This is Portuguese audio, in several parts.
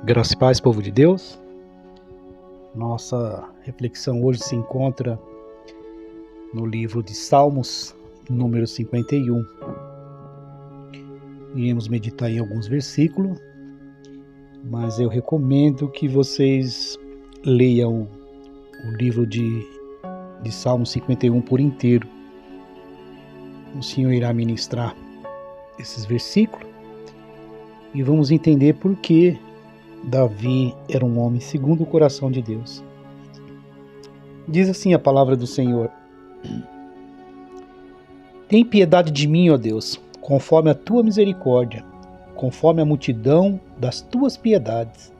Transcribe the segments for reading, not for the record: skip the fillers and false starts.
Graça e paz, povo de Deus. Nossa reflexão hoje se encontra no livro de Salmos, número 51. Iremos meditar em alguns versículos, mas eu recomendo que vocês leiam o livro de Salmos 51 por inteiro. O Senhor irá ministrar esses versículos e vamos entender por que Davi era um homem segundo o coração de Deus. Diz assim a palavra do Senhor: Tem piedade de mim, ó Deus, conforme a tua misericórdia, conforme a multidão das tuas piedades.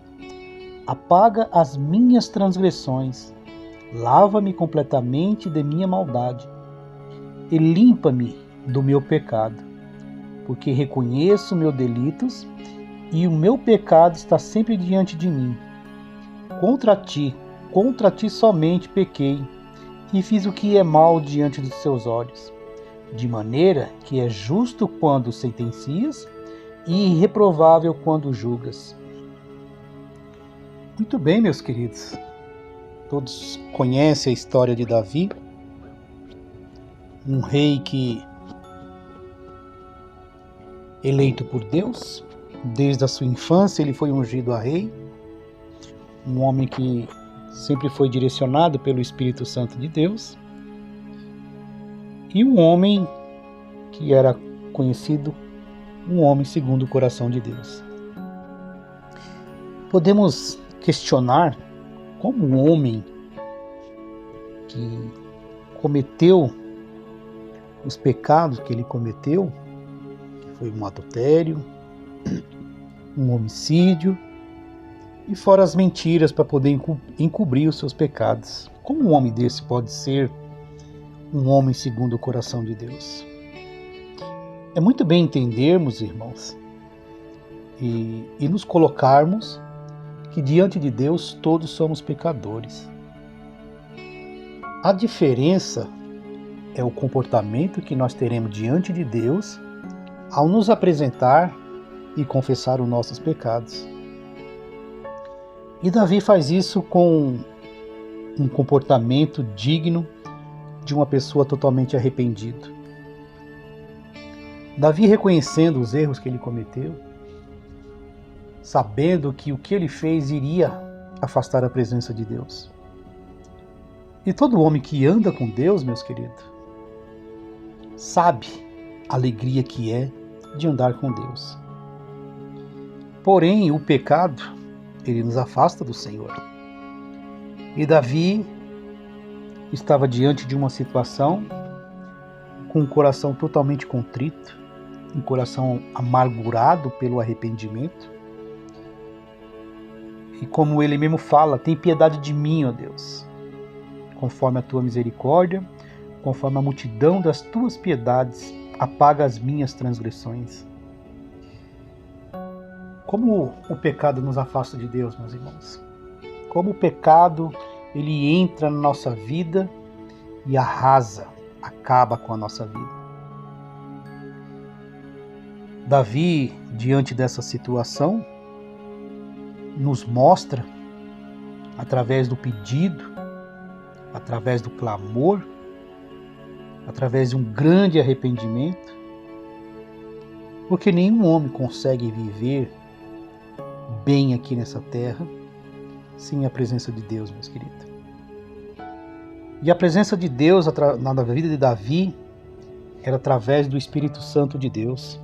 Apaga as minhas transgressões, lava-me completamente de minha maldade e limpa-me do meu pecado, porque reconheço meus delitos e o meu pecado está sempre diante de mim. Contra ti somente pequei, e fiz o que é mal diante dos seus olhos, de maneira que é justo quando sentencias e irreprovável quando julgas. Muito bem, meus queridos. Todos conhecem a história de Davi, um rei que eleito por Deus. Desde a sua infância ele foi ungido a rei, um homem que sempre foi direcionado pelo Espírito Santo de Deus, e um homem que era conhecido um homem segundo o coração de Deus. Podemos questionar como um homem que cometeu os pecados que ele cometeu, que foi um adultério, um homicídio, e fora as mentiras para poder encobrir os seus pecados. Como um homem desse pode ser um homem segundo o coração de Deus? É muito bem entendermos, irmãos, e nos colocarmos que diante de Deus todos somos pecadores. A diferença é o comportamento que nós teremos diante de Deus ao nos apresentar e confessar os nossos pecados. E Davi faz isso com um comportamento digno de uma pessoa totalmente arrependida. Davi, reconhecendo os erros que ele cometeu, sabendo que o que ele fez iria afastar a presença de Deus. E todo homem que anda com Deus, meus queridos, sabe a alegria que é de andar com Deus. Porém, o pecado, ele nos afasta do Senhor. E Davi estava diante de uma situação com um coração totalmente contrito, um coração amargurado pelo arrependimento. E como ele mesmo fala, tem piedade de mim, ó Deus, conforme a tua misericórdia, conforme a multidão das tuas piedades, apaga as minhas transgressões. Como o pecado nos afasta de Deus, meus irmãos. Como o pecado, ele entra na nossa vida e arrasa, acaba com a nossa vida. Davi, diante dessa situação, nos mostra, através do pedido, através do clamor, através de um grande arrependimento, porque nenhum homem consegue viver bem aqui nessa terra sem a presença de Deus, meus queridos. E a presença de Deus na vida de Davi era através do Espírito Santo de Deus.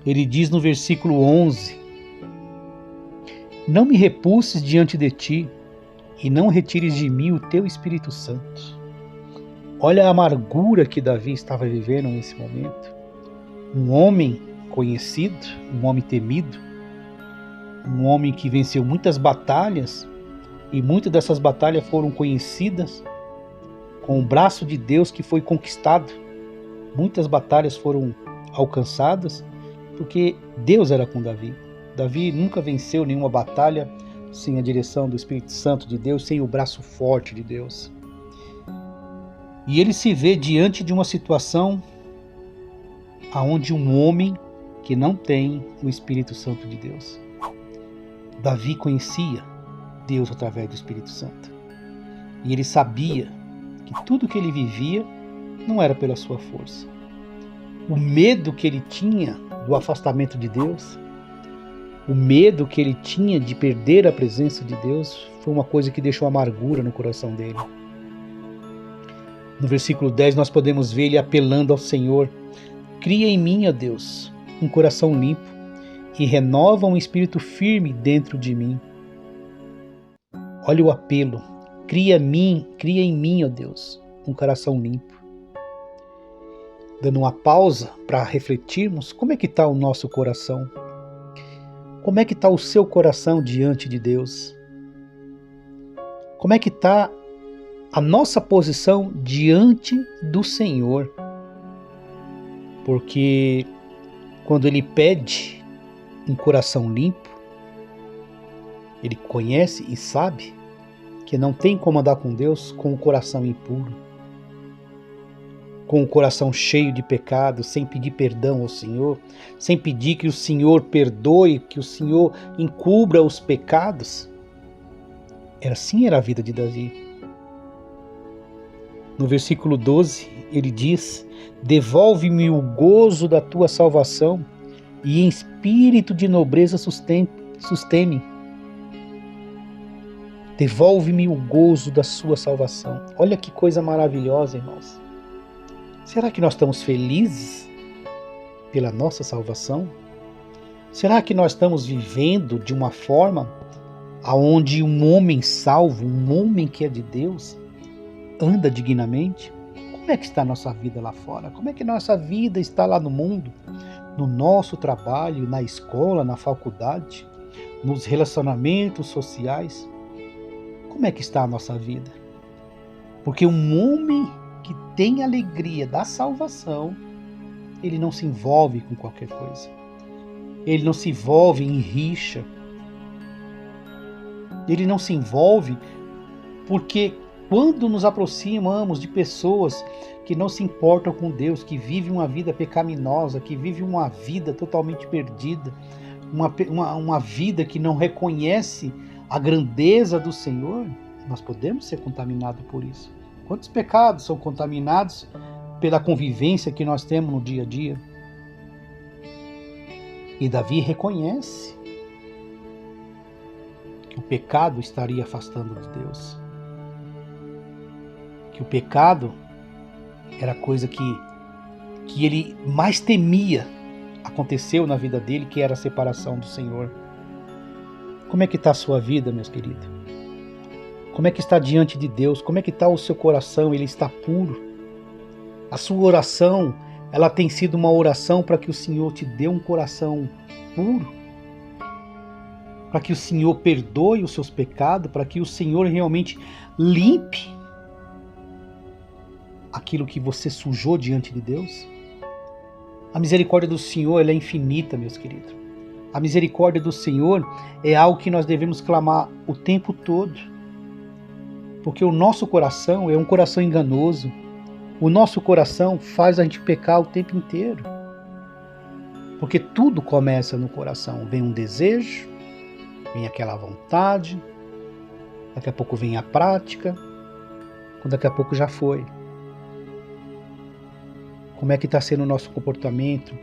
Ele diz no versículo 11: Não me repulses diante de ti e não retires de mim o teu Espírito Santo. Olha a amargura que Davi estava vivendo nesse momento. Um homem conhecido, um homem temido, um homem que venceu muitas batalhas, e muitas dessas batalhas foram conhecidas com o braço de Deus que foi conquistado. Muitas batalhas foram alcançadas porque Deus era com Davi. Davi nunca venceu nenhuma batalha sem a direção do Espírito Santo de Deus, sem o braço forte de Deus. E ele se vê diante de uma situação onde um homem que não tem o Espírito Santo de Deus, Davi conhecia Deus através do Espírito Santo. E ele sabia que tudo que ele vivia não era pela sua força. O medo que ele tinha do afastamento de Deus, o medo que ele tinha de perder a presença de Deus, foi uma coisa que deixou amargura no coração dele. No versículo 10 nós podemos ver ele apelando ao Senhor: cria em mim, ó Deus, um coração limpo e renova um espírito firme dentro de mim. Olha o apelo: cria em mim, ó Deus, um coração limpo. Dando uma pausa para refletirmos, como é que está o nosso coração? Como é que está o seu coração diante de Deus? Como é que está a nossa posição diante do Senhor? Porque quando Ele pede um coração limpo, Ele conhece e sabe que não tem como andar com Deus com o coração impuro, com o coração cheio de pecado, sem pedir perdão ao Senhor, sem pedir que o Senhor perdoe, que o Senhor encubra os pecados. Assim era a vida de Davi. No versículo 12, ele diz: devolve-me o gozo da tua salvação e em espírito de nobreza sustém-me. Devolve-me o gozo da sua salvação. Olha que coisa maravilhosa, irmãos. Será que nós estamos felizes pela nossa salvação? Será que nós estamos vivendo de uma forma aonde um homem salvo, um homem que é de Deus, anda dignamente? Como é que está a nossa vida lá fora? Como é que nossa vida está lá no mundo? No nosso trabalho, na escola, na faculdade, nos relacionamentos sociais? Como é que está a nossa vida? Porque um homem que tem alegria da salvação, ele não se envolve com qualquer coisa. Ele não se envolve em rixa. Ele não se envolve porque quando nos aproximamos de pessoas que não se importam com Deus, que vivem uma vida pecaminosa, que vivem uma vida totalmente perdida, uma vida que não reconhece a grandeza do Senhor, nós podemos ser contaminados por isso. Quantos pecados são contaminados pela convivência que nós temos no dia a dia? E Davi reconhece que o pecado estaria afastando de Deus. Que o pecado era a coisa que ele mais temia aconteceu na vida dele, que era a separação do Senhor. Como é que está a sua vida, meus queridos? Como é que está diante de Deus? Como é que está o seu coração? Ele está puro? A sua oração, ela tem sido uma oração para que o Senhor te dê um coração puro? Para que o Senhor perdoe os seus pecados? Para que o Senhor realmente limpe aquilo que você sujou diante de Deus? A misericórdia do Senhor, ela é infinita, meus queridos. A misericórdia do Senhor é algo que nós devemos clamar o tempo todo. Porque o nosso coração é um coração enganoso. O nosso coração faz a gente pecar o tempo inteiro. Porque tudo começa no coração. Vem um desejo, vem aquela vontade, daqui a pouco vem a prática, daqui a pouco já foi. Como é que está sendo o nosso comportamento?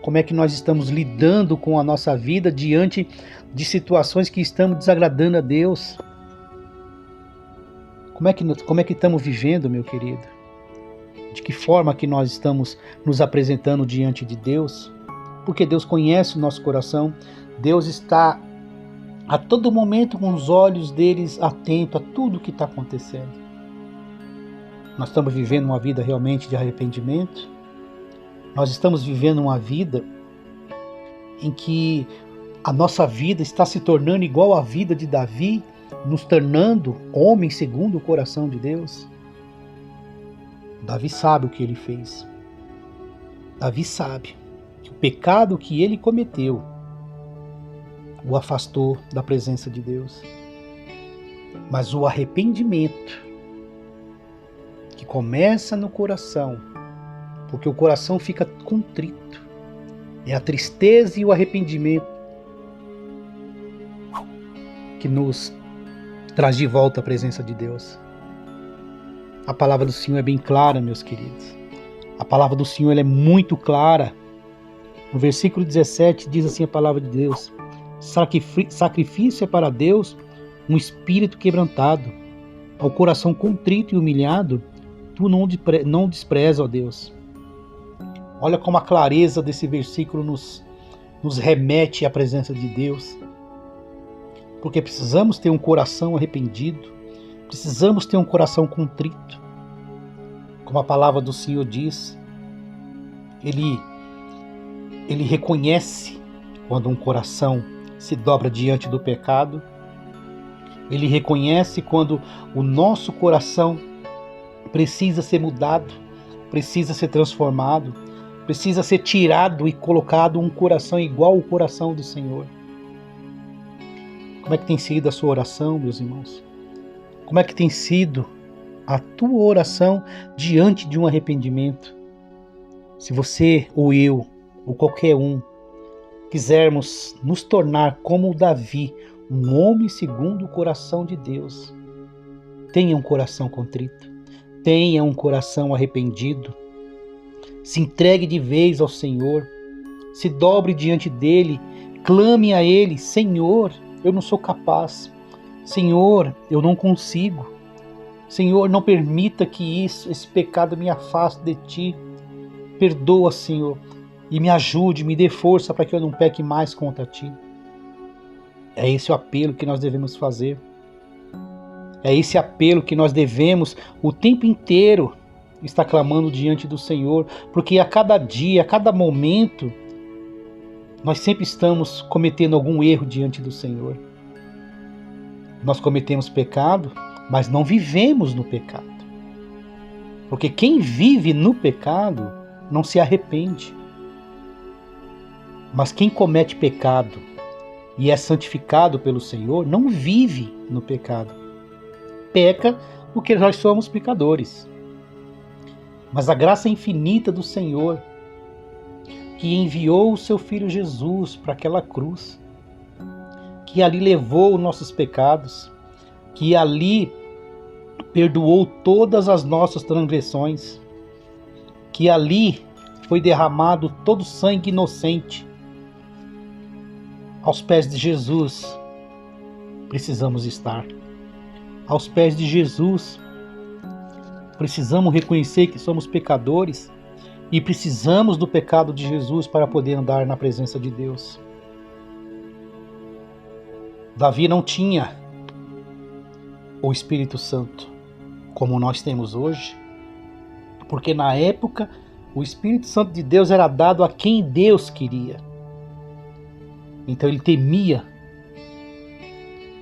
Como é que nós estamos lidando com a nossa vida diante de situações que estamos desagradando a Deus? Como é que estamos vivendo, meu querido? De que forma que nós estamos nos apresentando diante de Deus? Porque Deus conhece o nosso coração. Deus está a todo momento com os olhos deles atentos a tudo que está acontecendo. Nós estamos vivendo uma vida realmente de arrependimento? Nós estamos vivendo uma vida em que a nossa vida está se tornando igual à vida de Davi, nos tornando homens segundo o coração de Deus? Davi sabe o que ele fez. Davi sabe que o pecado que ele cometeu o afastou da presença de Deus. Mas o arrependimento que começa no coração, porque o coração fica contrito, é a tristeza e o arrependimento que nos traz de volta à presença de Deus. A palavra do Senhor é bem clara, meus queridos. A palavra do Senhor ela é muito clara. No versículo 17 diz assim a palavra de Deus: sacrifício é para Deus um espírito quebrantado, ao coração contrito e humilhado, tu não despreza, ó Deus. Olha como a clareza desse versículo nos remete à presença de Deus. Porque precisamos ter um coração arrependido, precisamos ter um coração contrito. Como a palavra do Senhor diz, Ele reconhece quando um coração se dobra diante do pecado. Ele reconhece quando o nosso coração precisa ser mudado, precisa ser transformado, precisa ser tirado e colocado um coração igual ao coração do Senhor. Como é que tem sido a sua oração, meus irmãos? Como é que tem sido a tua oração diante de um arrependimento? Se você ou eu, ou qualquer um, quisermos nos tornar como Davi, um homem segundo o coração de Deus, tenha um coração contrito, tenha um coração arrependido, se entregue de vez ao Senhor, se dobre diante dele, clame a ele: Senhor, eu não sou capaz, Senhor, eu não consigo, Senhor, não permita que esse pecado me afaste de ti, perdoa, Senhor, e me ajude, me dê força para que eu não peque mais contra ti. É esse o apelo que nós devemos fazer. É esse apelo que nós devemos o tempo inteiro estar clamando diante do Senhor, porque a cada dia, a cada momento, nós sempre estamos cometendo algum erro diante do Senhor. Nós cometemos pecado, mas não vivemos no pecado. Porque quem vive no pecado não se arrepende. Mas quem comete pecado e é santificado pelo Senhor não vive no pecado. Peca porque nós somos pecadores. Mas a graça infinita do Senhor, que enviou o seu Filho Jesus para aquela cruz, que ali levou os nossos pecados, que ali perdoou todas as nossas transgressões, que ali foi derramado todo o sangue inocente. Aos pés de Jesus precisamos estar. Aos pés de Jesus precisamos reconhecer que somos pecadores e precisamos do pecado de Jesus para poder andar na presença de Deus. Davi não tinha o Espírito Santo como nós temos hoje, porque na época o Espírito Santo de Deus era dado a quem Deus queria. Então ele temia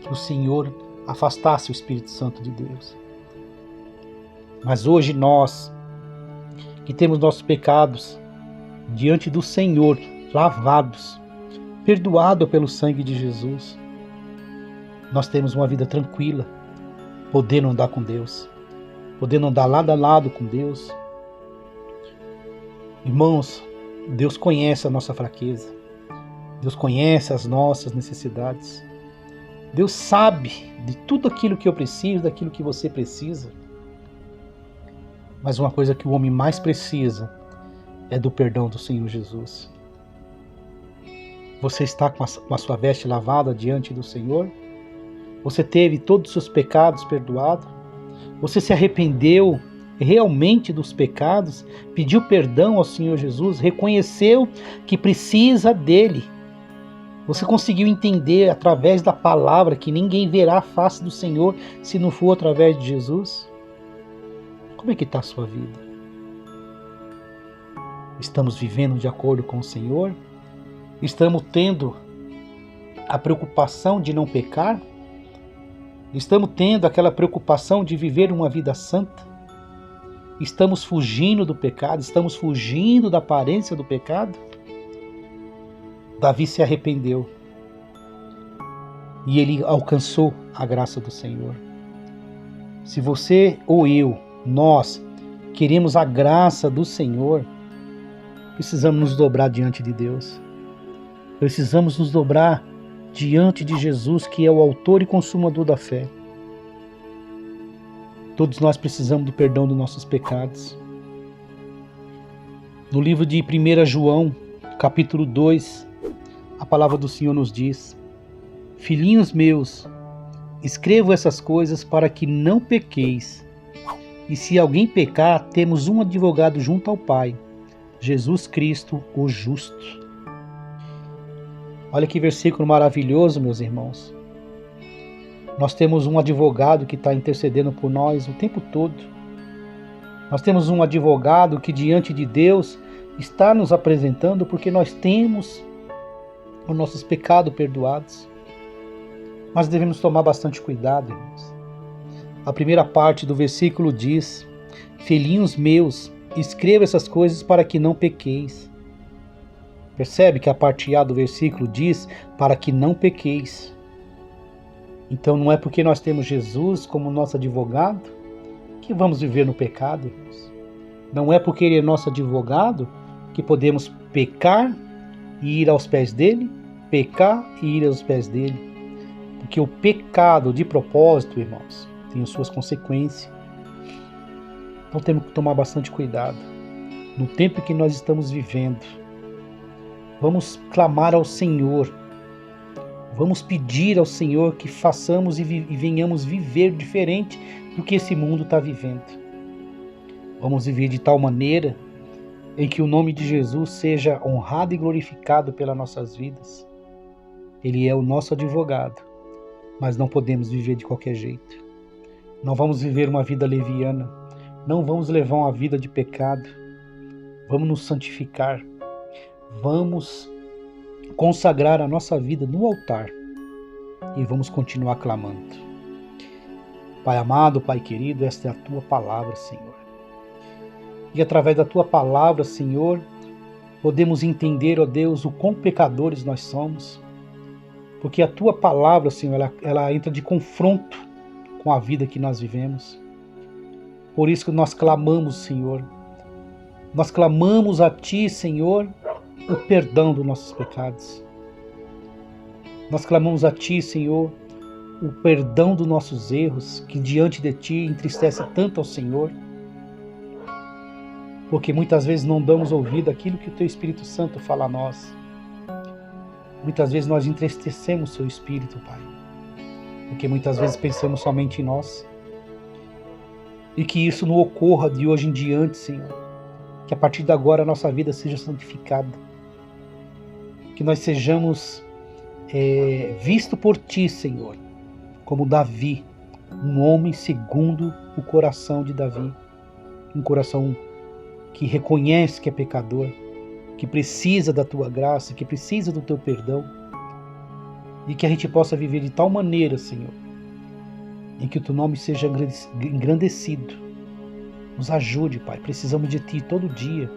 que o Senhor afastasse o Espírito Santo de Deus. Mas hoje nós, que temos nossos pecados diante do Senhor, lavados, perdoados pelo sangue de Jesus, nós temos uma vida tranquila, podendo andar com Deus, podendo andar lado a lado com Deus. Irmãos, Deus conhece a nossa fraqueza, Deus conhece as nossas necessidades, Deus sabe de tudo aquilo que eu preciso, daquilo que você precisa. Mas uma coisa que o homem mais precisa é do perdão do Senhor Jesus. Você está com a sua veste lavada diante do Senhor? Você teve todos os seus pecados perdoados? Você se arrependeu realmente dos pecados? Pediu perdão ao Senhor Jesus? Reconheceu que precisa dele? Você conseguiu entender através da palavra que ninguém verá a face do Senhor se não for através de Jesus? Como é que está a sua vida? Estamos vivendo de acordo com o Senhor? Estamos tendo a preocupação de não pecar? Estamos tendo aquela preocupação de viver uma vida santa? Estamos fugindo do pecado? Estamos fugindo da aparência do pecado? Davi se arrependeu e ele alcançou a graça do Senhor. Se você ou eu, nós queremos a graça do Senhor, precisamos nos dobrar diante de Deus. Precisamos nos dobrar diante de Jesus, que é o autor e consumador da fé. Todos nós precisamos do perdão dos nossos pecados. No livro de 1 João, capítulo 2, a palavra do Senhor nos diz: Filhinhos meus, escrevo essas coisas para que não pequeis. E se alguém pecar, temos um advogado junto ao Pai, Jesus Cristo, o justo. Olha que versículo maravilhoso, meus irmãos. Nós temos um advogado que está intercedendo por nós o tempo todo. Nós temos um advogado que diante de Deus está nos apresentando porque nós temos os nossos pecados perdoados. Mas devemos tomar bastante cuidado, irmãos. A primeira parte do versículo diz: Filhinhos meus, escrevo essas coisas para que não pequeis. Percebe que a parte A do versículo diz: para que não pequeis. Então não é porque nós temos Jesus como nosso advogado que vamos viver no pecado, irmãos. Não é porque Ele é nosso advogado que podemos pecar e ir aos pés dele, pecar e ir aos pés dele. Porque o pecado de propósito, irmãos, tem as suas consequências. Então temos que tomar bastante cuidado. No tempo que nós estamos vivendo, vamos clamar ao Senhor. Vamos pedir ao Senhor que façamos e venhamos viver diferente do que esse mundo está vivendo. Vamos viver de tal maneira em que o nome de Jesus seja honrado e glorificado pelas nossas vidas. Ele é o nosso advogado, mas não podemos viver de qualquer jeito. Não vamos viver uma vida leviana, não vamos levar uma vida de pecado. Vamos nos santificar, vamos consagrar a nossa vida no altar e vamos continuar clamando. Pai amado, Pai querido, esta é a Tua palavra, Senhor. E através da Tua palavra, Senhor, podemos entender, ó Deus, o quão pecadores nós somos, porque a Tua palavra, Senhor, ela entra de confronto com a vida que nós vivemos. Por isso que nós clamamos, Senhor. Nós clamamos a Ti, Senhor, o perdão dos nossos pecados. Nós clamamos a Ti, Senhor, o perdão dos nossos erros, que diante de Ti entristece tanto ao Senhor, porque muitas vezes não damos ouvido àquilo que o Teu Espírito Santo fala a nós. Muitas vezes nós entristecemos o Seu Espírito, Pai, porque muitas vezes pensamos somente em nós. E que isso não ocorra de hoje em diante, Senhor. Que a partir de agora a nossa vida seja santificada. Que nós sejamos vistos por Ti, Senhor, como Davi, um homem segundo o coração de Davi. Um coração que reconhece que é pecador, que precisa da Tua graça, que precisa do Teu perdão. E que a gente possa viver de tal maneira, Senhor, em que o Teu nome seja engrandecido. Nos ajude, Pai. Precisamos de Ti todo dia.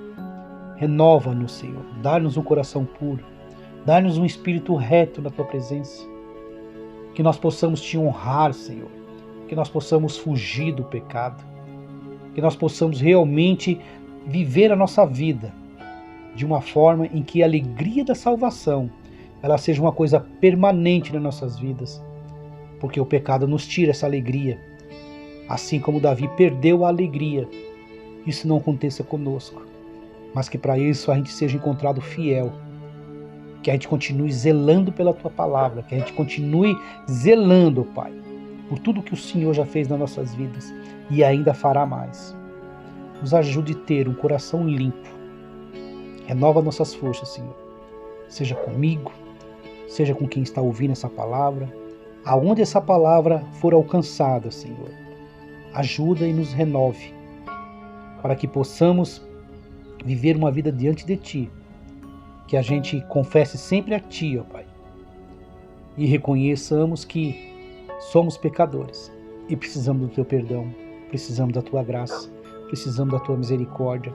Renova-nos, Senhor. Dá-nos um coração puro. Dá-nos um espírito reto na Tua presença. Que nós possamos Te honrar, Senhor. Que nós possamos fugir do pecado. Que nós possamos realmente viver a nossa vida de uma forma em que a alegria da salvação ela seja uma coisa permanente nas nossas vidas. Porque o pecado nos tira essa alegria. Assim como Davi perdeu a alegria, isso não aconteça conosco. Mas que para isso a gente seja encontrado fiel. Que a gente continue zelando pela Tua palavra. Que a gente continue zelando, Pai, por tudo que o Senhor já fez nas nossas vidas. E ainda fará mais. Nos ajude a ter um coração limpo. Renova nossas forças, Senhor. Seja comigo, seja com quem está ouvindo essa palavra. Aonde essa palavra for alcançada, Senhor, ajuda e nos renove, para que possamos viver uma vida diante de Ti, que a gente confesse sempre a Ti, ó Pai, e reconheçamos que somos pecadores e precisamos do Teu perdão, precisamos da Tua graça, precisamos da Tua misericórdia,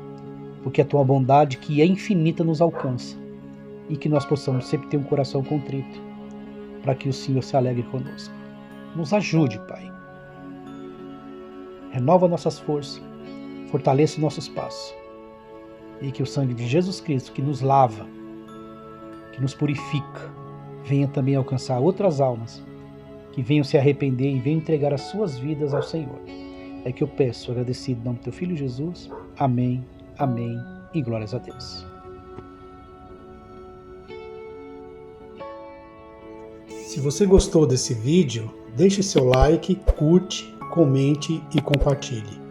porque a Tua bondade, que é infinita, nos alcança, e que nós possamos sempre ter um coração contrito, para que o Senhor se alegre conosco. Nos ajude, Pai. Renova nossas forças, fortaleça nossos passos, e que o sangue de Jesus Cristo, que nos lava, que nos purifica, venha também alcançar outras almas que venham se arrepender e venham entregar as suas vidas ao Senhor. É que eu peço, agradecido em nome do teu Filho Jesus. Amém, amém e glórias a Deus. Se você gostou desse vídeo, deixe seu like, curte, comente e compartilhe.